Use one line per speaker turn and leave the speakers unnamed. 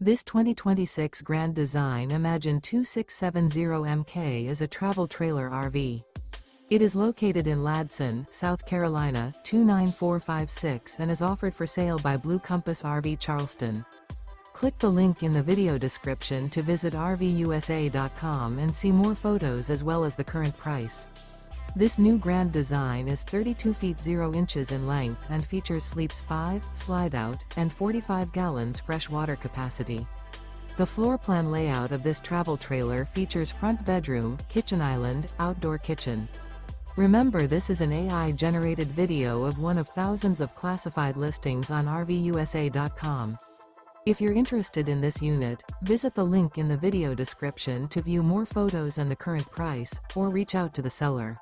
This 2026 Grand Design Imagine 2670MK is a travel trailer RV. It is located in Ladson, South Carolina, 29456 and is offered for sale by Blue Compass RV Charleston. Click the link in the video description to visit RVUSA.com and see more photos as well as the current price. This new Grand Design is 32 feet 0 inches in length and features sleeps 5, Slideout, and 45 gallons fresh water capacity. The floor plan layout of this travel trailer features front bedroom, kitchen island, outdoor kitchen. Remember, this is an AI-generated video of one of thousands of classified listings on RVUSA.com. If you're interested in this unit, visit the link in the video description to view more photos and the current price, or reach out to the seller.